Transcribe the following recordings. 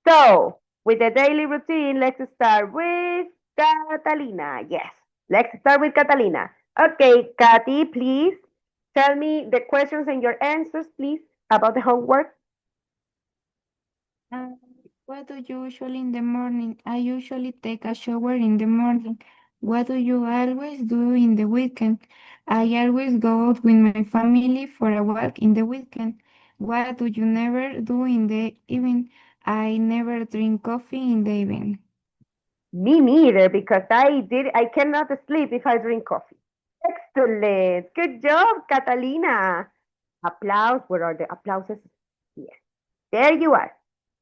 So, with the daily routine, let's start with Catalina. Yes, let's start with Catalina. Okay, Kathy, please tell me the questions and your answers, please, about the homework. Uh, what do you usually in the morning? I usually take a shower in the morning. What do you always do in the weekend? I always go out with my family for a walk in the weekend. What do you never do in the evening? I never drink coffee in the evening. Me neither, because I cannot sleep if I drink coffee. Excellent. Good job, Catalina. Applause. Where are the applauses? Yes. There you are.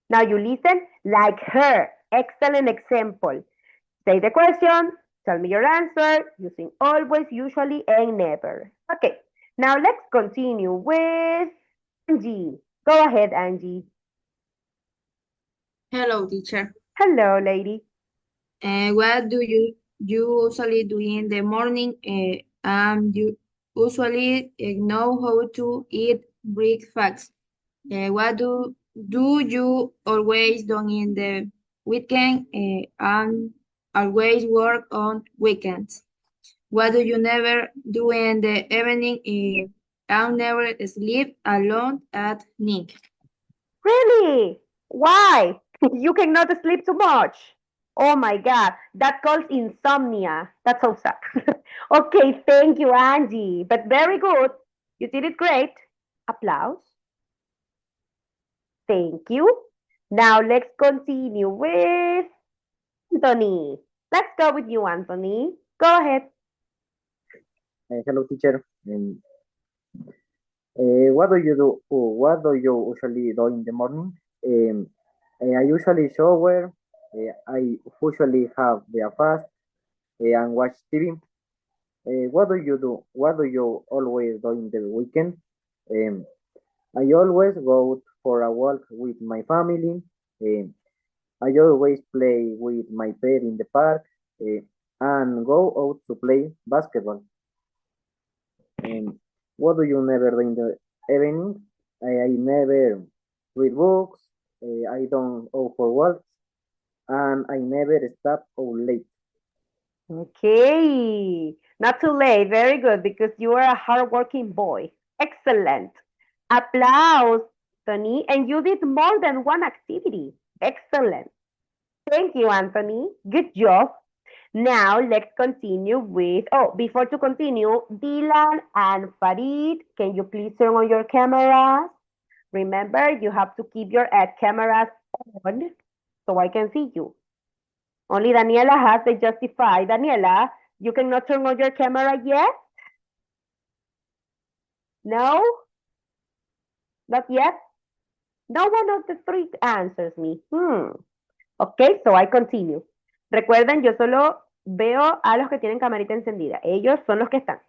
Now you listen like her. Excellent example. Say the question, tell me your answer using always, usually, and never. Okay, now let's continue with Angie. Go ahead, Angie. Hello, teacher. Hello, lady. What do you usually do in the morning? You usually know how to eat breakfast. What do you always do in the weekend? And always work on weekends. What do you never do in the evening? I never sleep alone at night. Really? Why? You cannot sleep too much. Oh my God, that calls insomnia. That's so sad. Okay, thank you, Angie. But very good. You did it great. Applause. Thank you. Now let's continue with Anthony. Let's go with you, Anthony. Go ahead. Hello, teacher. What do you do? What do you usually do in the morning? I usually shower. I usually have breakfast and watch TV. What do you do? What do you always do in the weekend? Um, I always go out for a walk with my family. Um, I always play with my pet in the park and go out to play basketball. What do you never do in the evening? I never read books. I don't go for walks, and I never stop out late. Okay. Not too late. Very good because you are a hardworking boy. Excellent. Applause, Tony. And you did more than one activity. Excellent. Thank you, Anthony. Good job. Now let's continue with, oh, before to continue, Dylan and Farid, can you please turn on your cameras? Remember, you have to keep your cameras on so I can see you. Only Daniela has to justify. Daniela, you cannot turn on your camera yet? No? Not yet? No one of the three answers me. Ok, so I continue. Recuerden, yo solo veo a los que tienen camarita encendida. Ellos son los que están.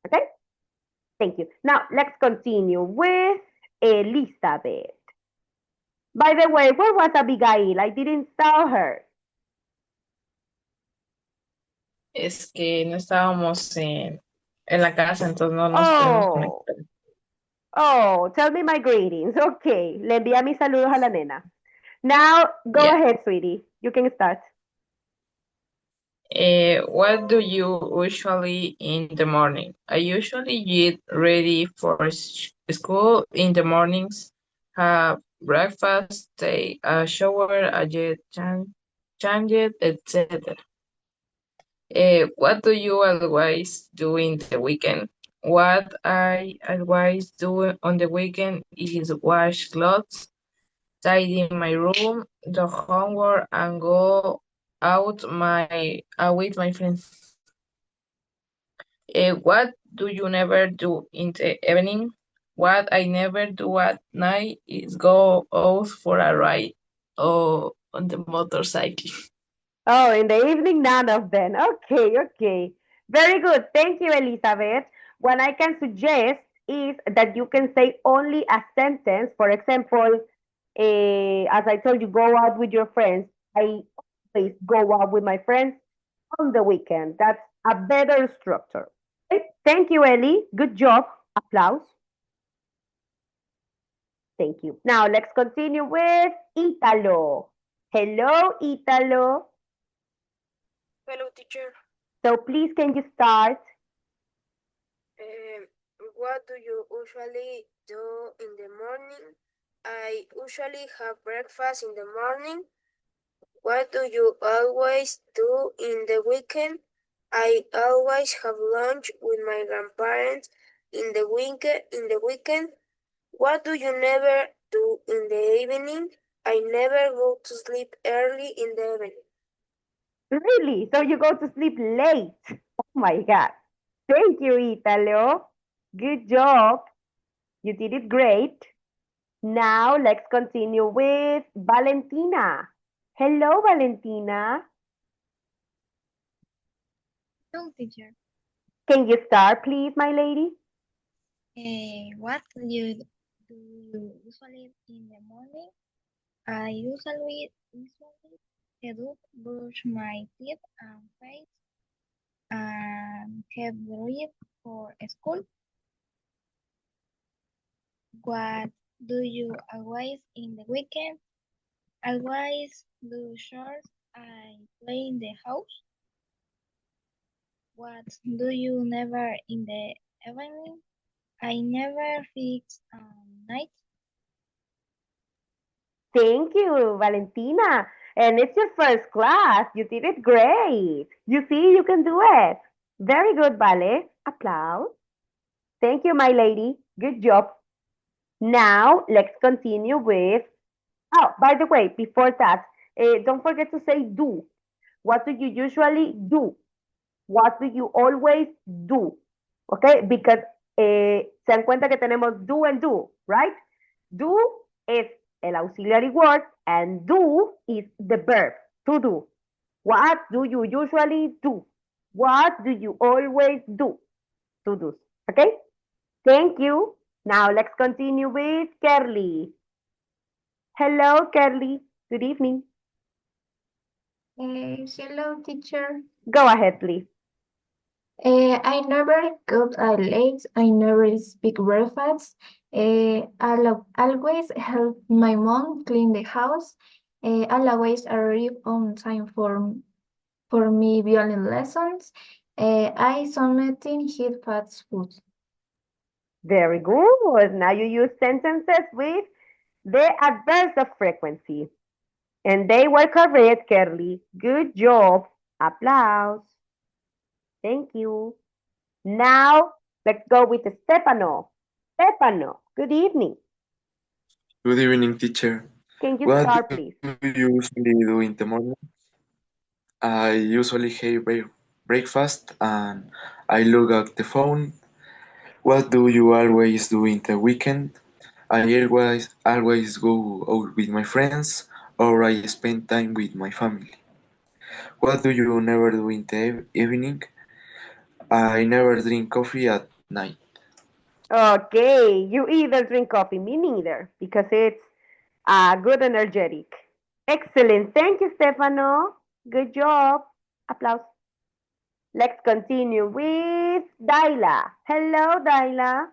Ok? Thank you. Now, let's continue with Elizabeth. By the way, where was Abigail? I didn't saw her. Es que no estábamos en la casa, entonces no nos pudimos Oh, conectar. oh, tell me my greetings. Okay, le envía mis saludos a la nena. Now, go Yeah. ahead, sweetie. You can start. What do you usually in the morning? I usually get ready for school in the mornings, have breakfast, take a shower, I get changed, etc. What do you always do in the weekend? What I always do on the weekend is wash clothes, tidy my room, do homework, and go out with my friends. What do you never do in the evening? What I never do at night is go out for a ride or on the motorcycle. Oh, in the evening, none of them. Okay, okay. Very good. Thank you, Elizabeth. What I can suggest is that you can say only a sentence. For example, as I told you, go out with your friends. I always go out with my friends on the weekend. That's a better structure. Okay? Thank you, Ellie. Good job. Applause. Thank you. Now let's continue with Italo. Hello, Italo. Hello, teacher. So please, can you start? What do you usually do in the morning? I usually have breakfast in the morning. What do you always do in the weekend? I always have lunch with my grandparents in the weekend. What do you never do in the evening? I never go to sleep early in the evening. Really? So you go to sleep late? Oh my God. Thank you, Italo. Good job. You did it great. Now let's continue with Valentina. Hello, Valentina. Hello, teacher. Can you start, please, my lady? What do you usually in the morning? I usually get up, brush my teeth and face, and get ready for school. What do you always in the weekend? Always do chores and play in the house. What do you never in the evening? I never fix night. Thank you, Valentina. And it's your first class. You did it great. You see, you can do it. Very good, Vale. Applause. Thank you, my lady. Good job. Now, let's continue with. Oh, by the way, before that, don't forget to say do. What do you usually do? What do you always do? Okay, because se dan cuenta que tenemos do and do, right? Do is el auxiliary word and do is the verb to do. What do you usually do? What do you always do? To do. Okay? Thank you. Now let's continue with Kerly. Hello, Kerly. Good evening. Hello, teacher. Go ahead, please. I never got late. I never speak breakfast. I'll always help my mom clean the house. I'll always arrive on time for me violin lessons. I sometimes eat fast food. Very good. Now you use sentences with the adverbs of frequency. And they were correct, Kerly. Good job. Applause. Thank you. Now, let's go with Stefano. Stefano, good evening. Good evening, teacher. Can you What start, do please? you usually do in the morning? I usually have breakfast and I look at the phone. What do you always do in the weekend? I always go out with my friends or I spend time with my family. What do you never do in the evening? I never drink coffee at night. Okay, you either drink coffee, me neither, because it's good energetic. Excellent. Thank you, Stefano. Good job. Applause. Let's continue with Daila. Hello, Daila.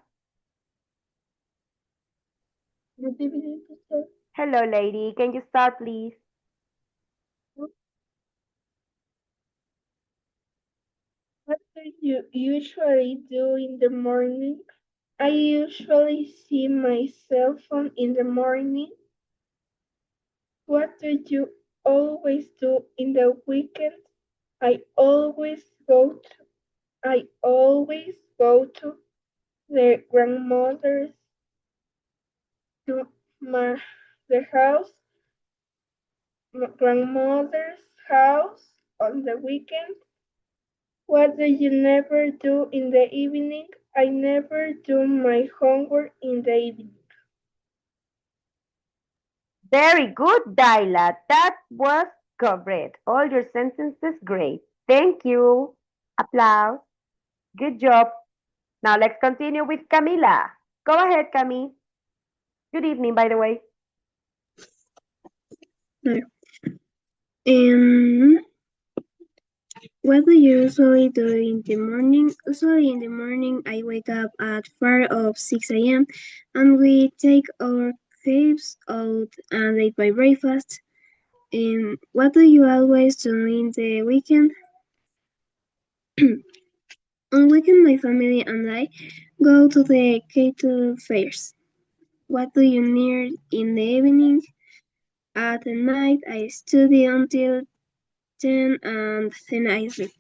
Good evening, teacher. Hello, lady. Can you start, please? What do you usually do in the morning? I usually see my cell phone in the morning. What do you always do in the weekend? I always go to the grandmother's to the house, grandmother's house on the weekend. What do you never do in the evening? I never do my homework in the evening. Very good, Daila. That was correct. All your sentences great. Thank you. Applause. Good job. Now let's continue with Camila. Go ahead, Camille. Good evening, by the way. What do you usually do in the morning? Usually in the morning, I wake up at 4 or 6 a.m. and we take our heads out and eat my breakfast. What do you always do in the weekend? On weekend, my family and I go to the cattle fairs. What do you need in the evening? At night, I study until 10 and then I sleep.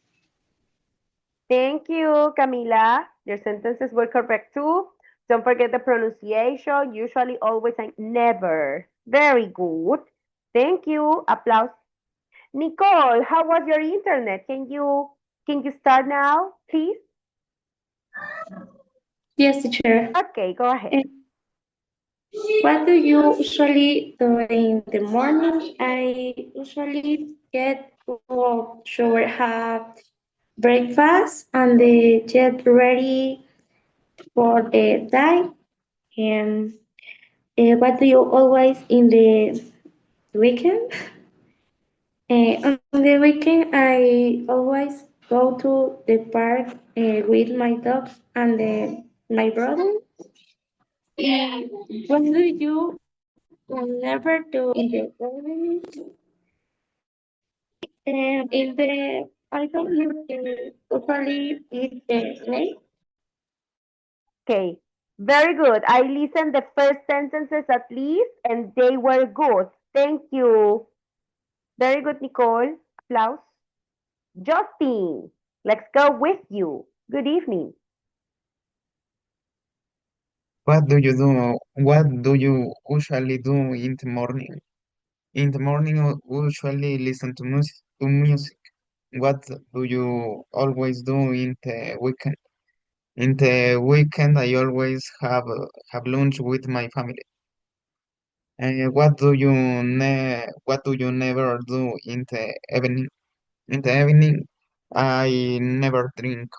Thank you, Camila. Your sentences were correct too. Don't forget the pronunciation. Usually, always, and never. Very good. Thank you. Applause. Nicole, how was your internet? Can you start now, please? Yes, teacher. Okay, go ahead. What do you usually do in the morning? I usually get to shower, have breakfast, and get ready for the day. And what do you always in the weekend? On the weekend, I always go to the park with my dogs and my brother. What do you never do in the evening? In the I don't usually eat the snake. Okay, very good. I listened the first sentences at least, and they were good. Thank you. Very good, Nicole. Applause. Justin, let's go with you. Good evening. What do you do? What do you usually do in the morning? In the morning, I usually listen to music. What do you always do in the weekend? In the weekend, I always have lunch with my family. What do you never do in the evening? In the evening, I never drink.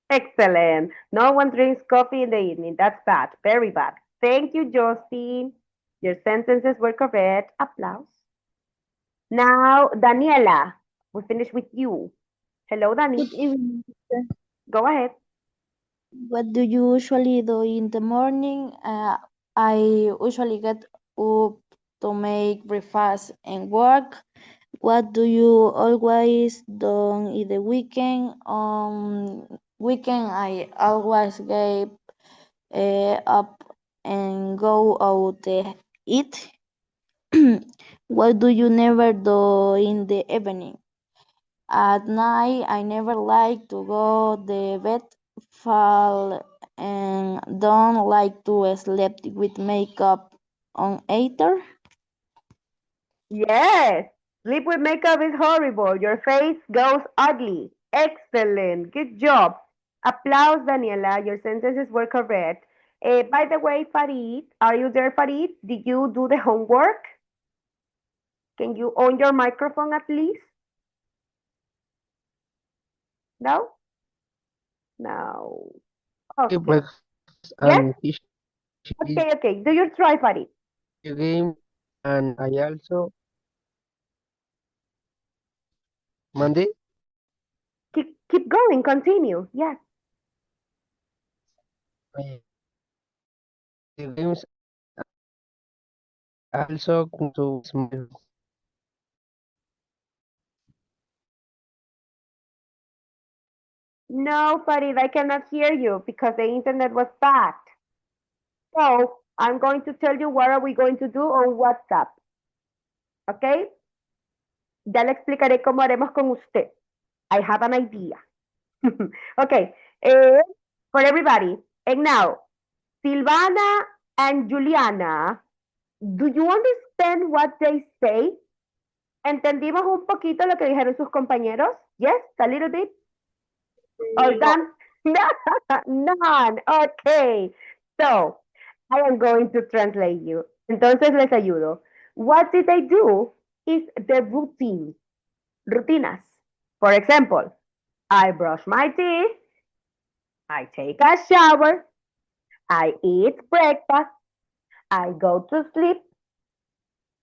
Excellent. No one drinks coffee in the evening. That's bad. Very bad. Thank you, Justin. Your sentences were correct. Applause. Now, Daniela, we finish with you. Hello, Dani. Good evening, teacher. Go ahead. What do you usually do in the morning? I usually get up to make breakfast and work. What do you always do in the weekend? Weekend, I always get up and go out to eat. What do you never do in the evening? At night, I never like to go to bed, fall, and don't like to sleep with makeup on either. Yes. Sleep with makeup is horrible. Your face goes ugly. Excellent. Good job. Applause, Daniela. Your sentences were correct. By the way, Farid, are you there, Farid? Did you do the homework? Can you on your microphone at least? No? No. Okay. Breakfast Yes? and fish Okay. Do you try, Farid? game, and I also Monday Keep going. Continue. Yes. I games also come to smile. No, Farid, I cannot hear you because the internet was bad. So I'm going to tell you what are we going to do on WhatsApp. ¿Ok? Ya le explicaré cómo haremos con usted. I have an idea. Okay. For everybody. And now, Silvana and Juliana, do you understand what they say? ¿Entendimos un poquito lo que dijeron sus compañeros? Yes, a little bit. Or done? None. Okay. So, I am going to translate you. Entonces les ayudo. What did they do is the routine. Rutinas. For example, I brush my teeth, I take a shower, I eat breakfast, I go to sleep,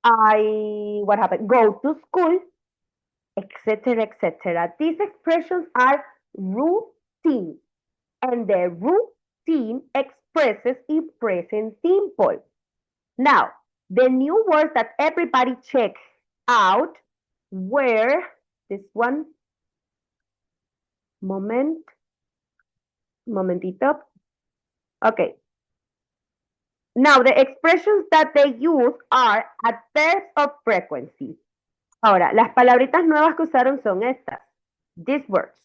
what happened? Go to school, etc., etc. These expressions are routine, and the routine expresses in present simple. Now, the new words that everybody checked out were this one. Momentito. Okay. Now, the expressions that they use are adverbs of frequency. Ahora, las palabritas nuevas que usaron son estas. These words.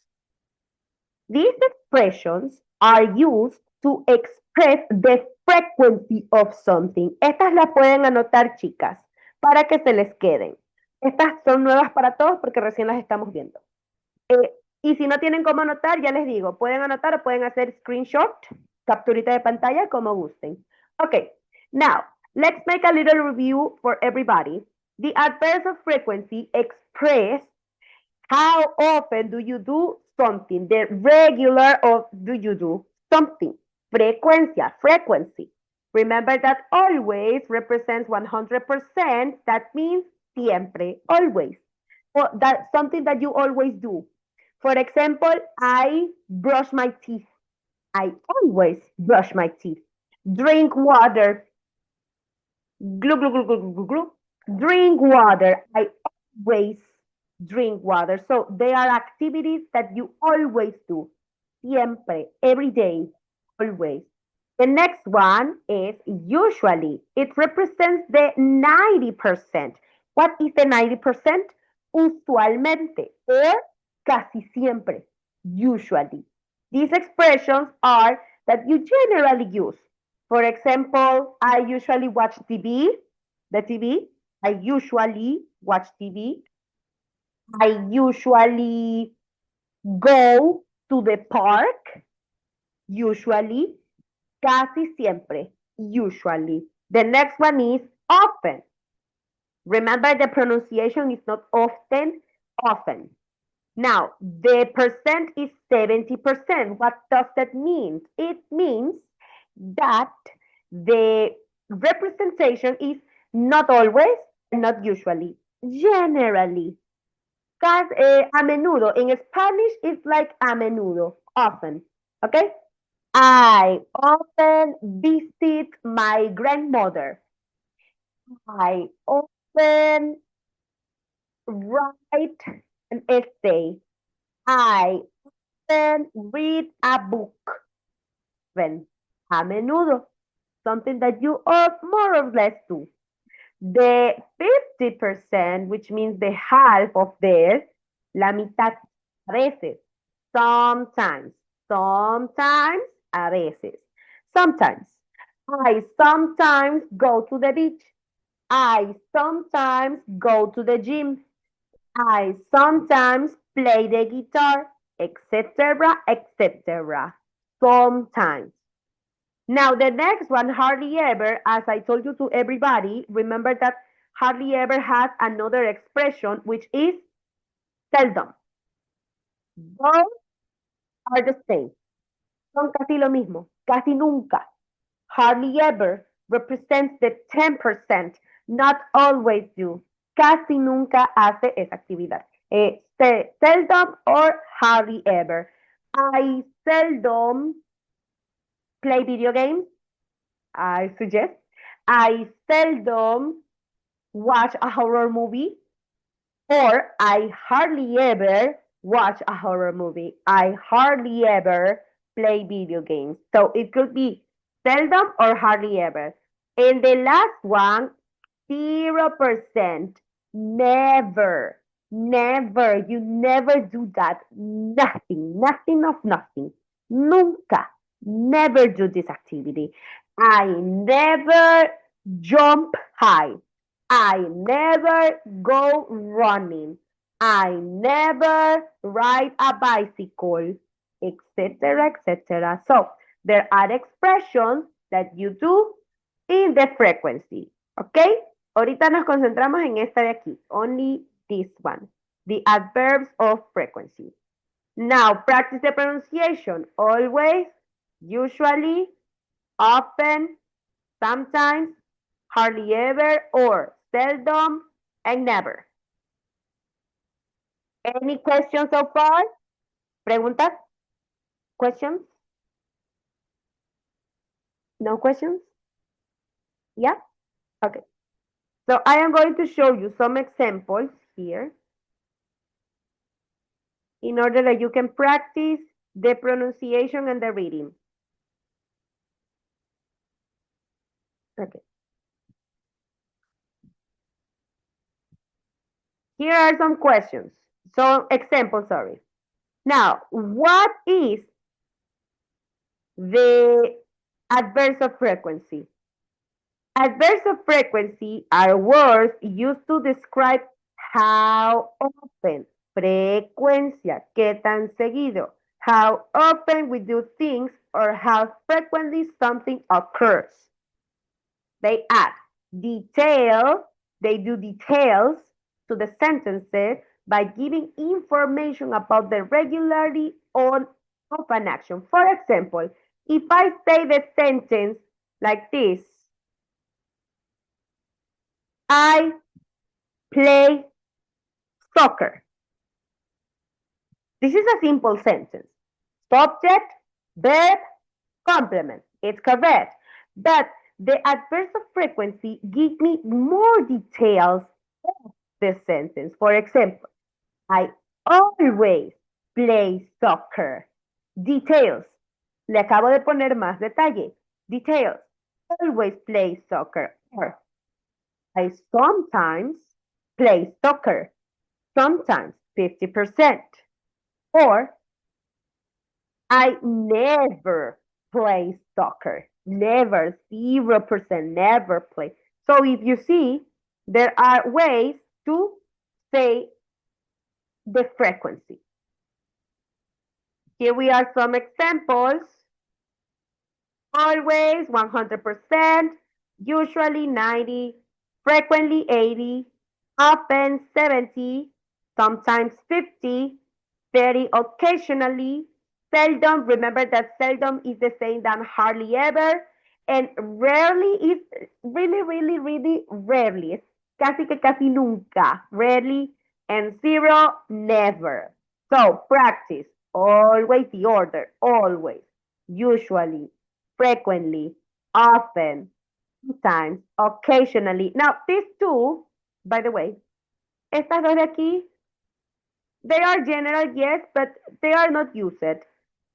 These expressions are used to express the frequency of something. Estas las pueden anotar, chicas, para que se les queden. Estas son nuevas para todos porque recién las estamos viendo. Y si no tienen cómo anotar, ya les digo, pueden anotar o pueden hacer screenshot, capturita de pantalla, como gusten. Okay, now, let's make a little review for everybody. The adverbs of frequency express how often do you do something, the regular of do you do something, frecuencia, frequency. Remember that always represents 100%, that means siempre, always. Or that's something that you always do. For example, I brush my teeth. I always brush my teeth. Drink water. Glug, glug, glug, glug, glug, glug. Drink water. I always drink water. So they are activities that you always do. Siempre, every day, always. The next one is usually. It represents the 90%. What is the 90%? Usualmente or casi siempre, usually. These expressions are that you generally use. For example, I usually watch TV, the TV. I usually watch TV. I usually go to the park, usually. Casi siempre, usually. The next one is often. Remember, the pronunciation is not often, often. Now, the percent is 70%. What does that mean? It means that the representation is not always, not usually, generally. A menudo, in Spanish, it's like a menudo, often, okay? I often visit my grandmother. I often write an essay. I often read a book. Then, a menudo, something that you more or less do. The 50%, which means the half of this, la mitad, a veces, sometimes, a veces, sometimes. I sometimes go to the beach. I sometimes go to the gym. I sometimes play the guitar, etc., etc. Sometimes. Now, the next one, hardly ever, as I told you to everybody, remember that hardly ever has another expression, which is seldom. Both are the same. Son casi lo mismo, casi nunca. Hardly ever represents the 10%, not always do. Casi nunca hace esa actividad. Seldom or hardly ever. I seldom play video games. I suggest. I seldom watch a horror movie. Or I hardly ever watch a horror movie. I hardly ever play video games. So it could be seldom or hardly ever. And the last one, 0%. Never. Never. You never do that. Nothing. Nothing of nothing. Nunca. Never do this activity. I never jump high. I never go running. I never ride a bicycle, etc., etc. So there are expressions that you do in the frequency. Okay? Ahorita nos concentramos en esta de aquí. Only this one. The adverbs of frequency. Now, practice the pronunciation. Always, usually, often, sometimes, hardly ever, or seldom, and never. Any questions so far? ¿Preguntas? Questions? No questions? Yeah? Okay. So I am going to show you some examples here in order that you can practice the pronunciation and the reading. Okay. Here are some questions. So examples, sorry. Now, what is the adverse of frequency? Adverse of frequency are words used to describe how often, frecuencia, qué tan seguido, how often we do things or how frequently something occurs. They add detail, they do details to the sentences by giving information about the regularity of an action. For example, if I say the sentence like this, I play soccer. This is a simple sentence. Subject, verb, complement. It's correct. But the adverse of frequency gives me more details of the sentence. For example, I always play soccer. Details. Le acabo de poner más detalle. Details. Always play soccer. Or I sometimes play soccer. Sometimes 50%. Or I never play soccer. Never, 0%, never play. So if you see, there are ways to say the frequency. Here we are some examples. Always 100%, usually 90, frequently 80, often 70, sometimes 50, very occasionally, seldom. Remember that seldom is the same than hardly ever, and rarely is really, really, really rarely. Es casi que casi nunca, rarely, and 0, never. So practice always the order, always, usually, frequently, often, sometimes, occasionally. Now, these two, by the way, estas dos de aquí, they are general, yes, but they are not used.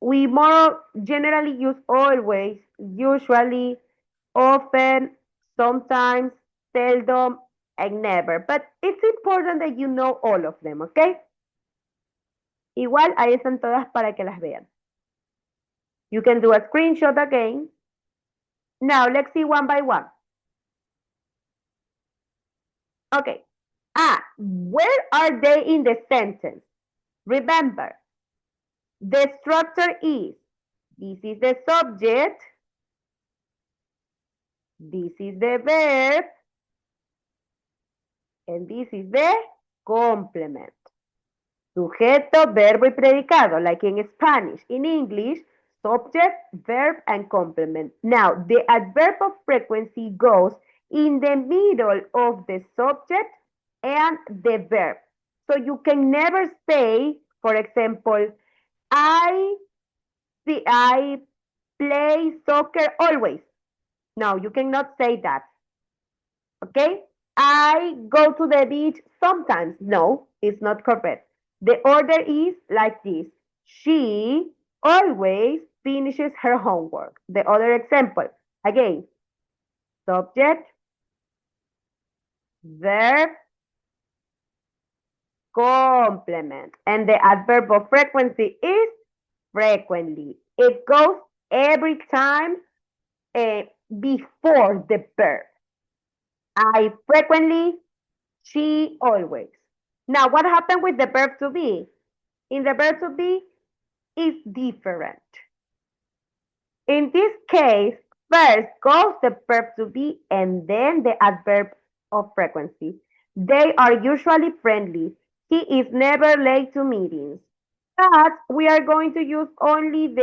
We more generally use always, usually, often, sometimes, seldom, and never. But it's important that you know all of them, okay? Igual, ahí están todas para que las vean. You can do a screenshot again. Now, let's see one by one. Okay. Where are they in the sentence? Remember, the structure is, this is the subject, this is the verb, and this is the complement. Sujeto, verbo, y predicado, like in Spanish. In English, subject, verb, and complement. Now, the adverb of frequency goes in the middle of the subject and the verb. So you can never say, for example, I play soccer always. No, you cannot say that. Okay? I go to the beach sometimes. No, it's not correct. The order is like this. She always finishes her homework. The other example, again, subject, verb, complement. And the adverb of frequency is frequently. It goes every time before the verb. I frequently, she always. Now, what happened with the verb to be? In the verb to be is different. In this case, first goes the verb to be and then the adverb of frequency. They are usually friendly. He is never late to meetings. But we are going to use only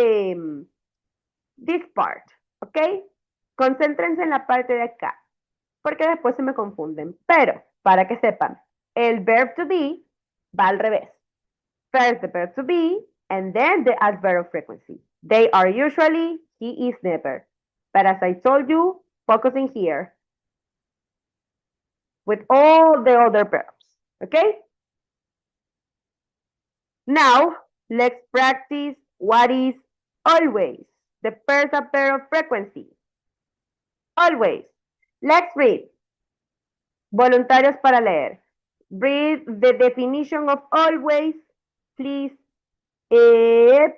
this part, ¿ok? Concéntrense en la parte de acá, porque después se me confunden. Pero, para que sepan, el verb to be va al revés. First the verb to be, and then the adverb of frequency. They are usually, he is never. But as I told you, focusing here. with all the other verbs, okay? Now, let's practice what is always, the first adverb of frequency. Always. Let's read. Voluntarios para leer. Read the definition of always, please. Let's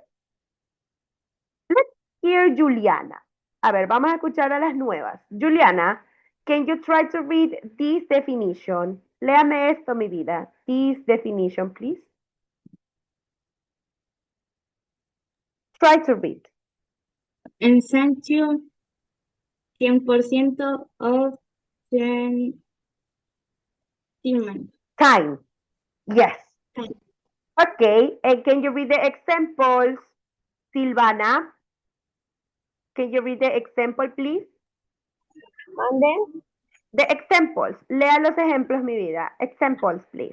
hear Juliana. A ver, vamos a escuchar a las nuevas. Juliana, can you try to read this definition? Léame esto, mi vida. This definition, please. Try to read. Essential 100% of sentiment. Time. Yes. Time. Okay, and can you read the examples, Silvana? Can you read the example, please? Mande. The examples. Lea los ejemplos, mi vida. Examples, please.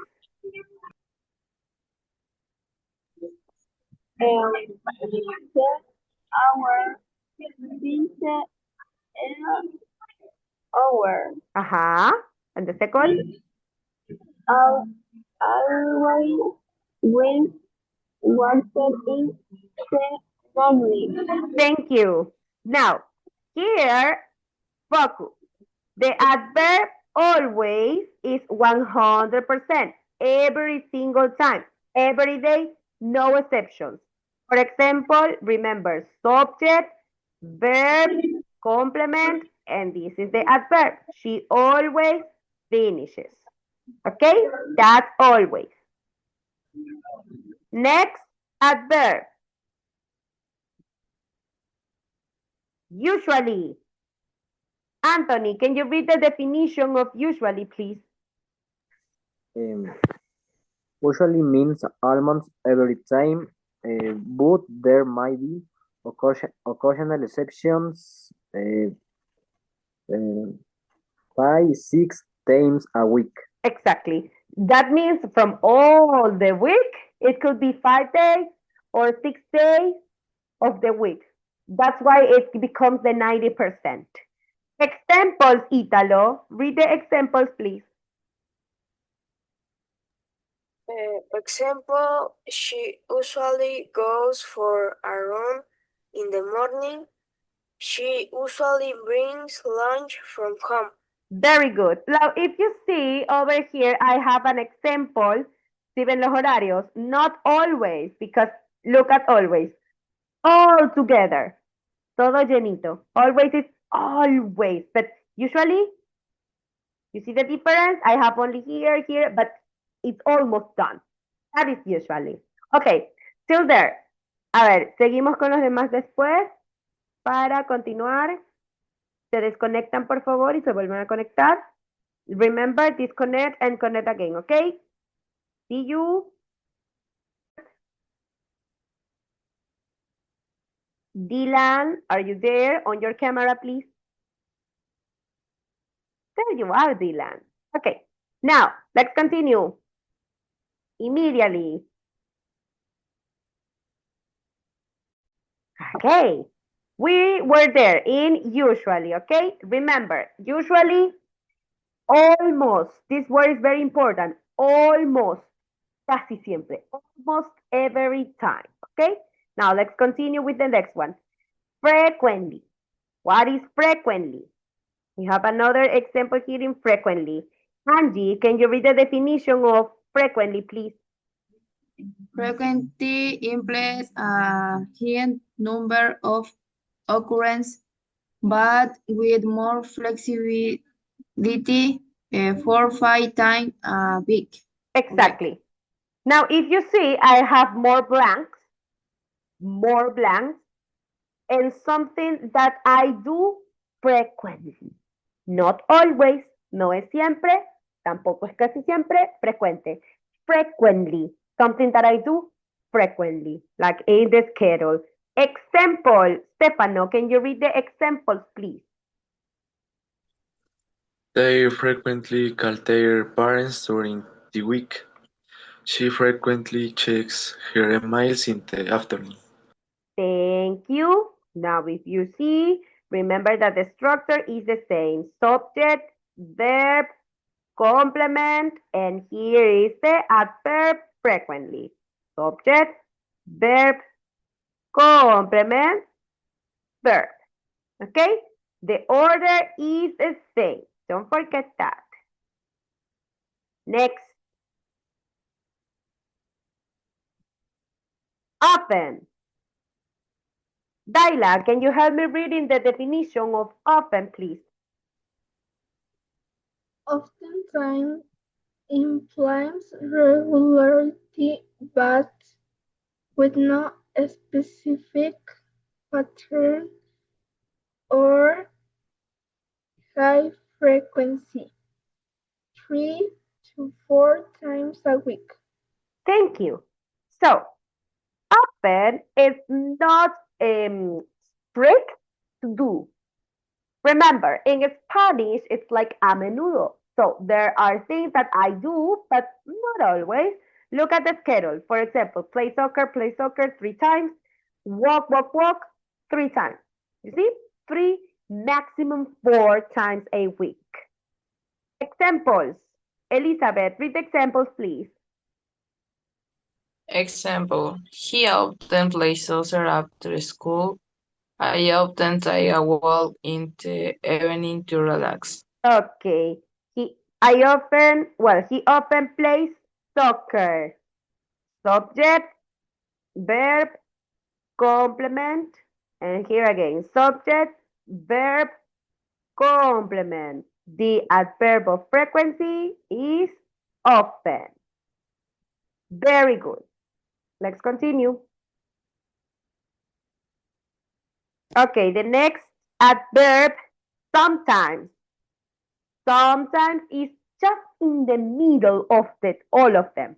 Hour. Hour. And the second? Always when wanted in the morning. Thank you. Now, here, focus. The adverb always is 100%. Every single time. Every day, no exceptions. For example, remember subject, verb, complement, and this is the adverb. She always finishes. Okay? That's always. Next, adverb. Usually. Anthony, can you read the definition of usually, please? Usually means almost every time, but there might be occasional exceptions. 5-6 times a week. Exactly. That means from all the week, it could be 5 days or 6 days of the week. That's why it becomes the 90%. Examples, Italo. Read the examples, please. Example, she usually goes for a run in the morning. She usually brings lunch from home. Very good. Now, if you see over here, I have an example. Si ven los horarios, not always, because look at always. All together. Todo llenito. Always is always, but usually, you see the difference? I have only here, but it's almost done. That is usually. Okay, still there. A ver, seguimos con los demás después. Para continuar, se desconectan por favor y se vuelven a conectar. Remember, disconnect and connect again, okay? See you. Dylan, are you there on your camera, please? There you are, Dylan. Okay, now let's continue. Immediately. Okay, we were there in usually, okay? Remember, usually, almost. This word is very important. Almost. Casi siempre. Almost every time, okay? Now let's continue with the next one. Frequently. What is frequently? We have another example here in frequently. Angie, can you read the definition of frequently, please? Frequently implies a high number of occurrences, but with more flexibility, 4-5 times a week. Exactly. Now, if you see, I have more blanks, and something that I do frequently. Not always, no es siempre, tampoco es casi siempre, frecuente. Frequently, something that I do frequently, like in the schedule. Example, Stefano, can you read the examples, please? They frequently call their parents during the week. She frequently checks her emails in the afternoon. Thank you. Now, if you see, remember that the structure is the same. Subject, verb, complement, and here is the adverb frequently. Subject, verb, complement, verb. Okay? The order is the same. Don't forget that. Next. Often. Daila, can you help me reading the definition of often, please? Oftentimes implies regularity, but with no specific pattern or high frequency. 3 to 4 times a week. Thank you. So, often is not strict to do. Remember, in Spanish, it's like a menudo. So there are things that I do, but not always. Look at the schedule. For example, play soccer 3 times, walk, 3 times. You see? 3, maximum 4 times a week. Examples. Elizabeth, read the examples, please. Example, he often plays soccer after school. I often take a walk in the evening to relax. Okay. He often plays soccer. Subject, verb, complement, and here again, subject, verb, complement. The adverb of frequency is often. Very good. Let's continue. Okay, the next adverb, sometimes. Sometimes is just in the middle of all of them,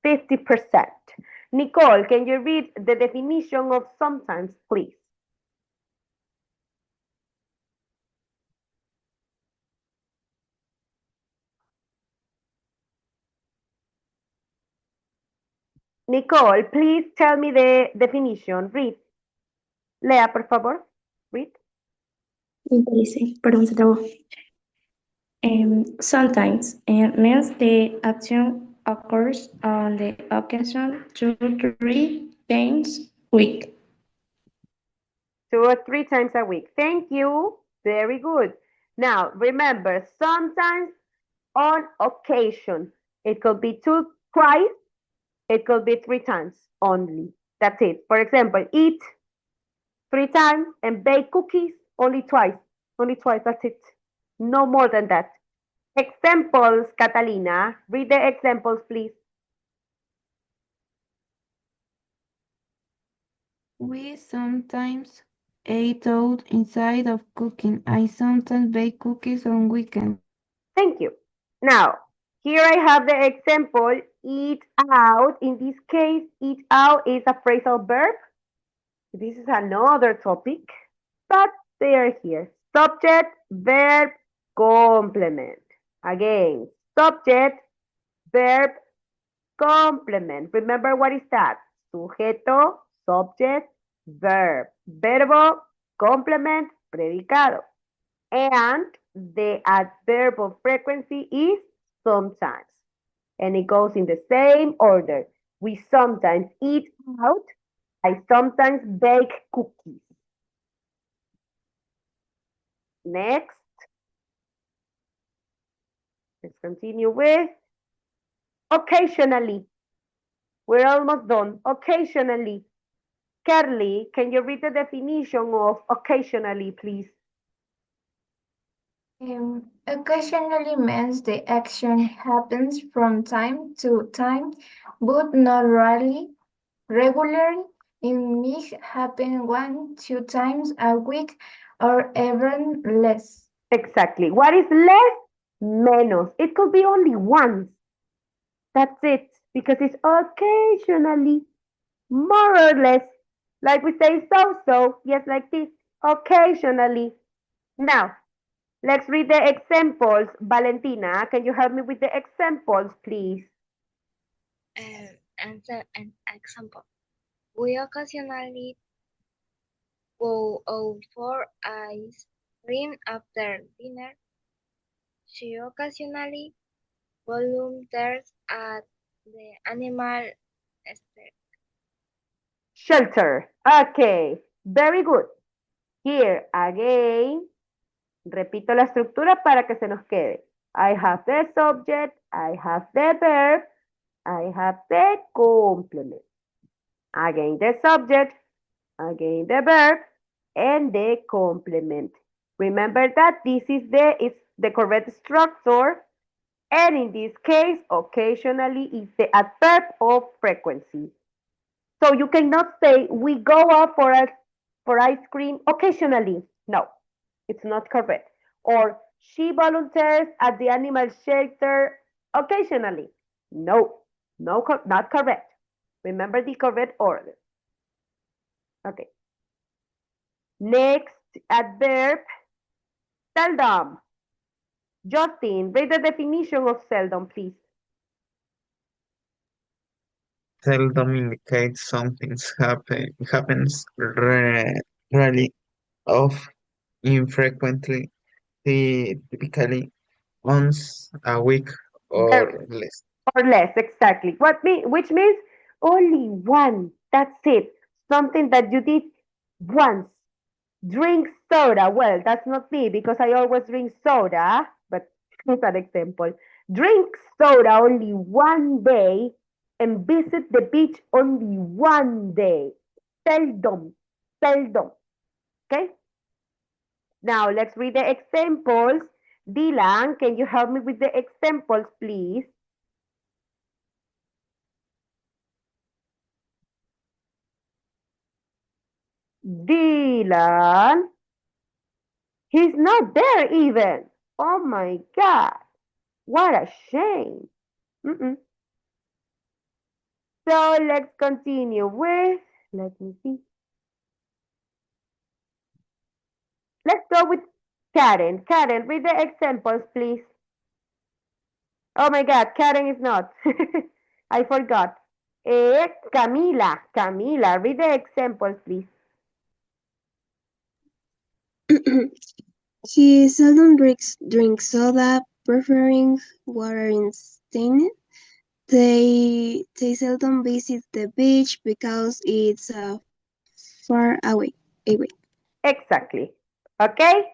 50%. Nicole, can you read the definition of sometimes, please? Nicole, please tell me the definition. Read. Lea, por favor. Read. Dice, perdón, se trabó. Sometimes means the action occurs on the occasion 2 to 3 times a week. 2 or 3 times a week. Thank you. Very good. Now, remember, sometimes on occasion. It could be twice. It could be 3 times only. That's it. For example, eat 3 times and bake cookies only twice. Only twice. That's it. No more than that. Examples, Catalina. Read the examples, please. We sometimes eat out inside of cooking. I sometimes bake cookies on weekends. Thank you. Now, here I have the example, eat out. In this case, eat out is a phrasal verb. This is another topic, but they are here. Subject, verb, complement. Again, subject, verb, complement. Remember what is that? Sujeto, subject, verb. Verbo, complement, predicado. And the adverb of frequency is sometimes. And it goes in the same order. We sometimes eat out. I sometimes bake cookies. Next. Let's continue with occasionally. We're almost done. Occasionally. Carly, can you read the definition of occasionally, please? Occasionally means the action happens from time to time, but not rarely. Regularly, it may happen 1, 2 times a week or even less. Exactly. What is less? Menos. It could be only once. That's it. Because it's occasionally, more or less. Like we say so, yes, like this. Occasionally. Now, let's read the examples. Valentina, can you help me with the examples, please? An example. We occasionally go out for ice cream after dinner. She occasionally volunteers at the animal Shelter. Okay, very good. Here again, repito la estructura para que se nos quede. I have the subject, I have the verb, I have the complement. Again, the subject, again, the verb, and the complement. Remember that this is the correct structure, and in this case, occasionally it's the adverb of frequency. So you cannot say, we go out for ice cream occasionally. No, it's not correct. Or she volunteers at the animal shelter occasionally. No, not correct. Remember the correct order. Okay. Next adverb, seldom. Justin, read the definition of seldom, please. Seldom indicates happens rarely, of infrequently, typically once a week or less. Or less, exactly. Which means only one. That's it. Something that you did once. Drink soda. Well, that's not me because I always drink soda, but it's an example. Drink soda only one day and visit the beach only one day. Seldom. Seldom. Okay? Now let's read the examples. Dylan, can you help me with the examples, please? Dylan. He's not there even. Oh my God. What a shame. So let's continue with, let me see. Let's go with Karen. Karen, read the examples, please. Oh my God, Karen is not. I forgot. Camila, Camila, read the examples, please. He seldom drinks soda, preferring water instead. They seldom visit the beach because it's far away. Exactly. Okay?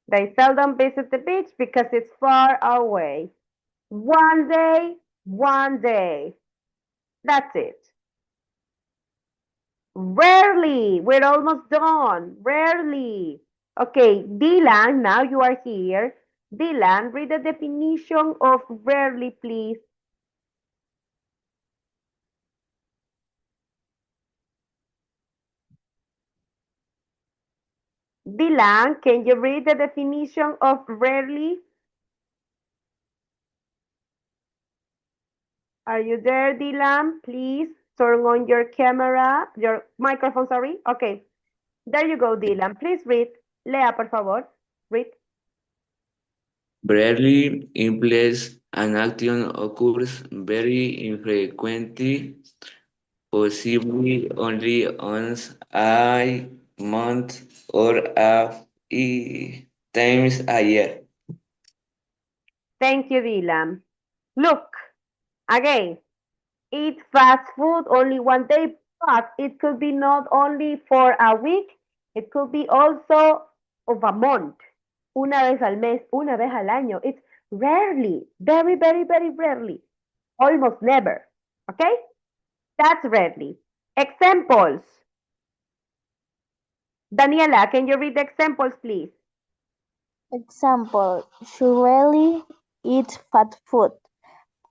They seldom visit the beach because it's far away. One day, one day. That's it. Rarely. We're almost done. Rarely. Okay, Dylan, now you are here. Dylan, read the definition of rarely, please. Dylan, can you read the definition of rarely? Are you there, Dylan? Please turn on your camera, your microphone, sorry. Okay, there you go, Dylan. Please read. Lea, por favor. Read. Rarely implies an action occurs very infrequently, possibly only once a month or times a year. Thank you, Dylan. Look, again, eat fast food only one day, but it could be not only for a week, it could be also of a month. Una vez al mes, una vez al año. It's rarely, very, very, very rarely. Almost never. Okay? That's rarely. Examples. Daniela, can you read the examples, please? Example, she rarely eats fast food.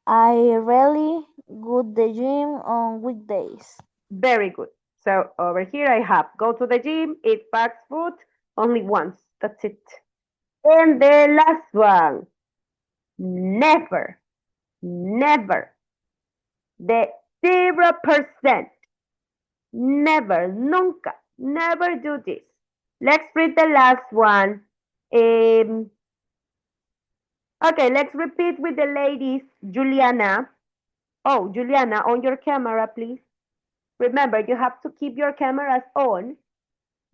I rarely go to the gym on weekdays. Very good. So over here I have go to the gym, eat fast food only once. That's it. And the last one, never, never. The 0%. Never, nunca, never do this. Let's read the last one. Okay, let's repeat with the ladies. Juliana. Oh, Juliana, on your camera, please. Remember, you have to keep your cameras on.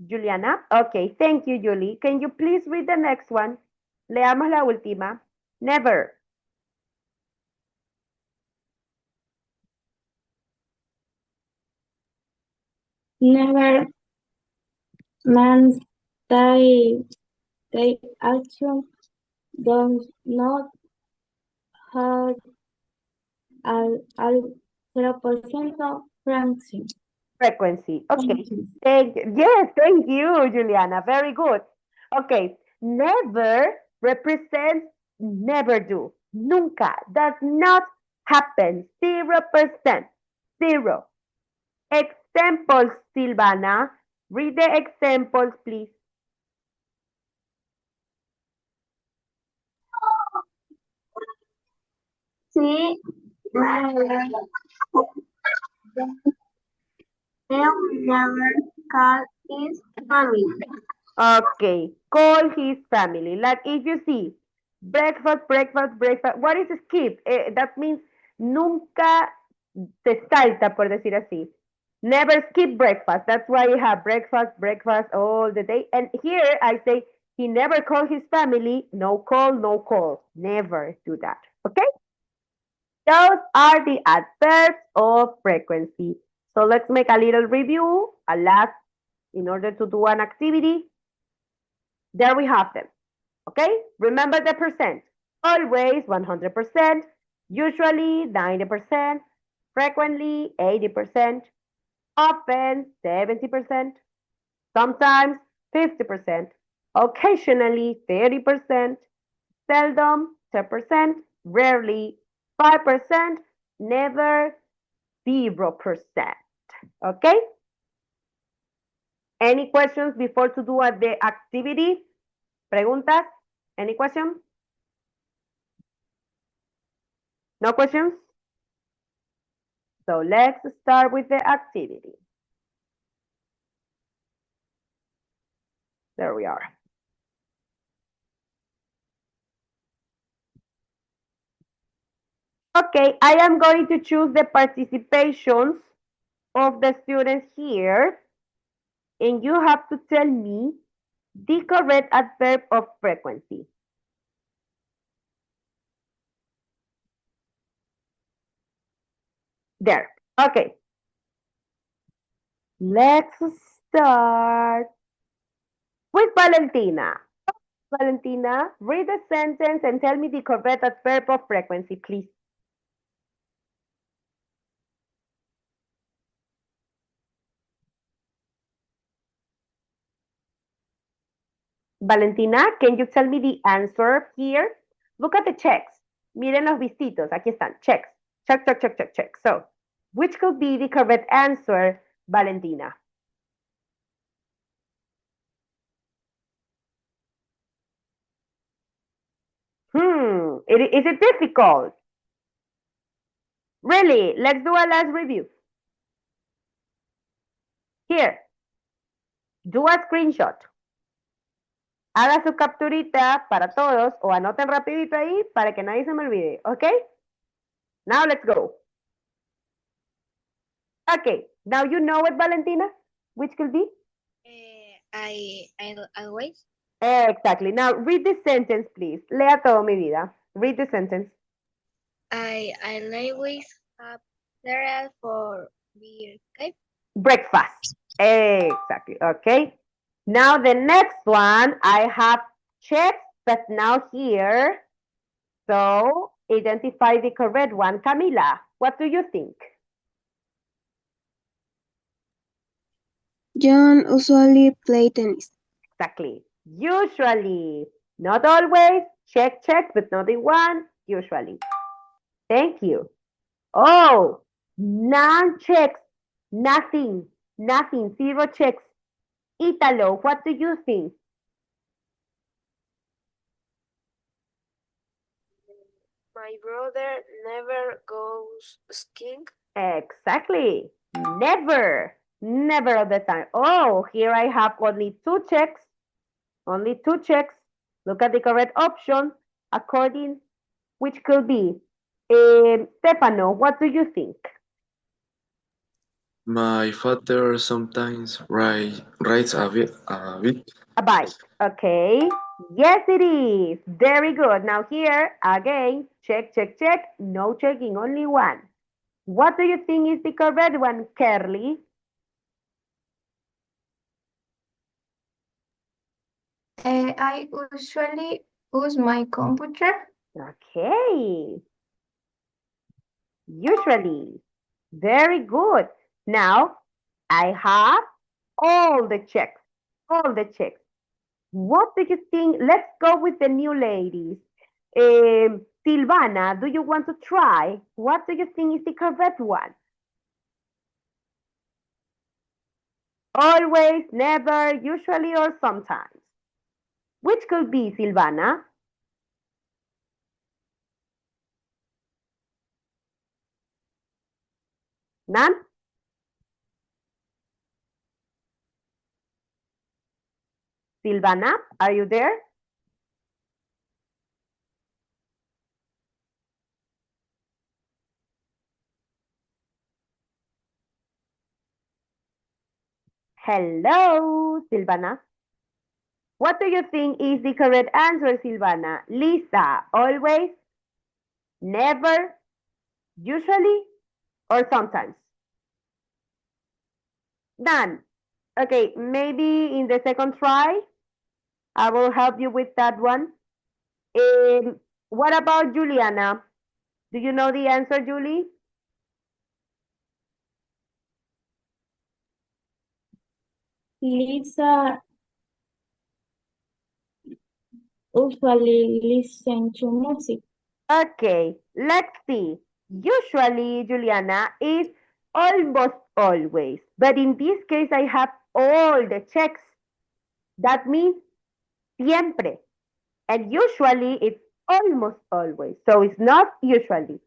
Juliana. Okay, thank you, Julie. Can you please read the next one? Leamos la última. Never. Never means they action does not have al 0% frequency. Frequency. Okay. Yes, thank you, Juliana. Very good. Okay. Never represents never do. Nunca. Does not happen. 0%. Zero. Examples, Silvana. Read the examples, please. Sí, they'll never call his family. Okay, call his family. Like if you see breakfast, breakfast, breakfast, what is skip? That means nunca se salta, por decir así. Never skip breakfast. That's why you have breakfast, breakfast all the day. And here I say he never called his family. No call, no call. Never do that. Okay? Those are the adverbs of frequency. So let's make a little review, a last, in order to do an activity. There we have them. Okay? Remember the percent. Always 100%, usually 90%, frequently 80%, often 70%, sometimes 50%, occasionally 30%, seldom 10%, rarely 5%, never 0%. Okay? Any questions before to do the activity? ¿Preguntas? Any question? No questions? So let's start with the activity. There we are. Okay, I am going to choose the participations of the students here. And you have to tell me the correct adverb of frequency. There. Okay. Let's start with Valentina. Valentina, read the sentence and tell me the correct adverb of frequency, please. Valentina, can you tell me the answer here? Look at the checks. Miren los vistitos. Aquí están. Checks. Check, check, check, check, check. So, which could be the correct answer, Valentina? Is it difficult? Really? Let's do a last review. Here. Do a screenshot. Haga su capturita para todos o anoten rapidito ahí para que nadie se me olvide, ¿ok? Now let's go. Okay, now you know it, Valentina? Which could be? I always. Exactly. Now read the sentence, please. Lea todo, mi vida. Read the sentence. I always have cereal for Breakfast. Exactly. Okay. Now the next one, I have checked, but now here. So identify the correct one. Camila, what do you think? John usually play tennis. Exactly. Usually. Not always. Check, check, but not the one. Usually. Thank you. Oh, none checks. Nothing. Nothing. 0 checks. Italo, what do you think? My brother never goes skiing. Exactly. Never. Never all the time. Oh, here I have only 2 checks. Only 2 checks. Look at the correct option according which could be. Stefano, what do you think? My father sometimes rides a bit. A bike. Okay. Yes, it is. Very good. Now here, again, check, check, check. No checking, only one. What do you think is the correct one, Curly? I usually use my computer. Okay. Usually. Very good. Now, I have all the checks. All the checks. What do you think? Let's go with the new ladies. Silvana, do you want to try? What do you think is the correct one? Always, never, usually, or sometimes. Which could be, Silvana? None? Silvana, are you there? Hello, Silvana. What do you think is the correct answer, Silvana? Lisa, always, never, usually, or sometimes? None. Okay, maybe in the second try, I will help you with that one. What about Juliana? Do you know the answer, Julie? Lisa usually listen to music. Okay, let's see. Usually, Juliana, is almost always. But in this case, I have all the checks. That means siempre. And usually, it's almost always. So it's not usually.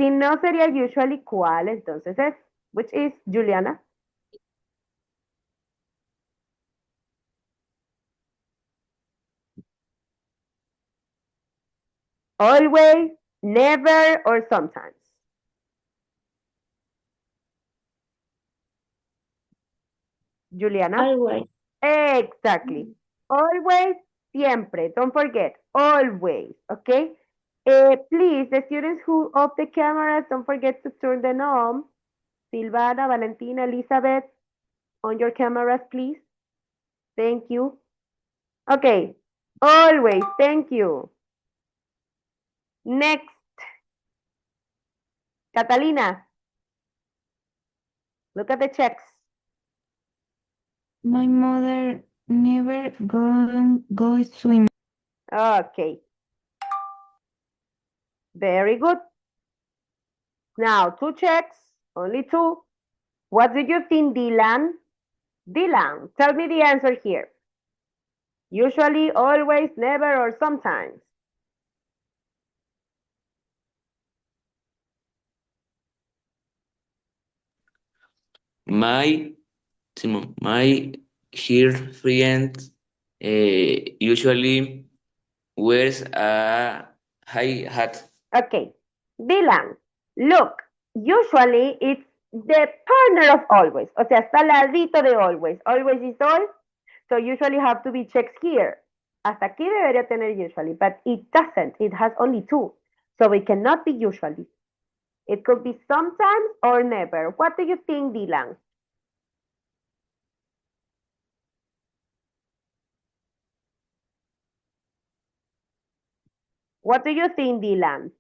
Si no sería usually, ¿cuál entonces es? Which is, Juliana? Always, never, or sometimes. Juliana? Always. Exactly. Always, siempre. Don't forget, always. Okay? Please, the students who off the cameras, don't forget to turn them on. Silvana, Valentina, Elizabeth, on your cameras, please. Thank you. Okay. Always. Thank you. Next. Catalina. Look at the checks. My mother never go swimming. Okay. Very good. Now, two checks, only two. What do you think, Dylan? Dylan, tell me the answer here. Usually, always, never, or sometimes. My girlfriend usually wears a high hat. Okay. Dylan, look, usually it's the partner of always. O sea, está al ladito de always. Always is all. So usually have to be checks here. Hasta aquí debería tener usually, but it doesn't. It has only two. So it cannot be usually. It could be sometimes or never. What do you think, Dylan? What do you think, Dylan?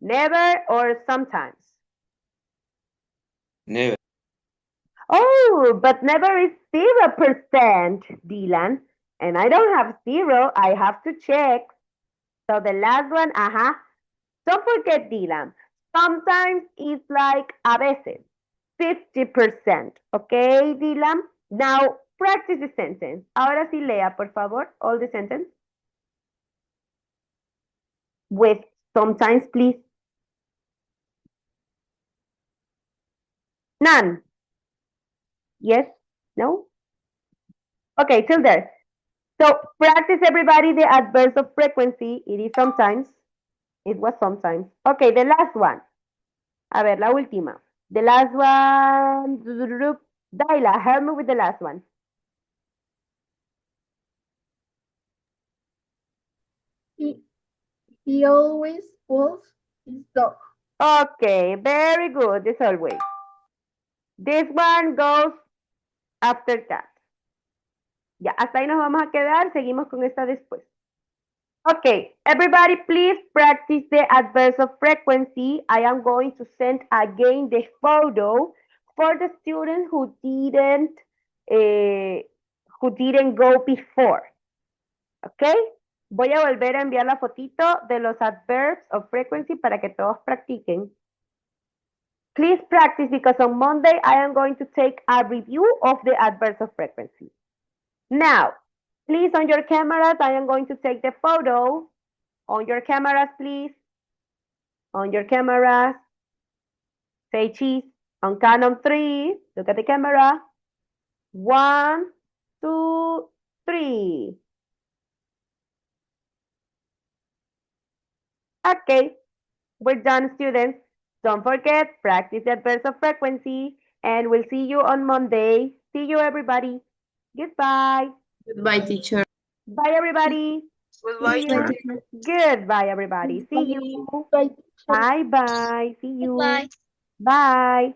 Never or sometimes? Never. Oh, but never is 0%, Dylan. And I don't have zero. I have to check. So the last one, Don't forget, Dylan. Sometimes it's like a veces, 50%. Okay, Dylan? Now practice the sentence. Ahora sí lea, por favor, all the sentence. With sometimes, please. None. Yes? No? Okay, till there. So practice everybody the adverse of frequency. It is sometimes. It was sometimes. Okay, the last one. A ver, la última. The last one. Daila, help me with the last one. He always walks his dog. Okay, very good, as always. This one goes after that. Ya, hasta ahí nos vamos a quedar. Seguimos con esta después. Okay, everybody please practice the adverbs of frequency. I am going to send again the photo for the students who didn't go before. Okay, voy a volver a enviar la fotito de los adverbs of frequency para que todos practiquen. Please practice because on Monday I am going to take a review of the adverbs of frequency. Now, please on your cameras, I am going to take the photo. On your cameras, please. On your cameras. Say cheese. On count of 3. Look at the camera. 1, 2, 3. Okay, we're done, students. Don't forget, practice the adverbs of frequency, and we'll see you on Monday. See you, everybody. Goodbye. Goodbye, teacher. Bye, everybody. Goodbye, See you. teacher. Goodbye, everybody. See you. Bye. Bye-bye. See you. Bye. Bye.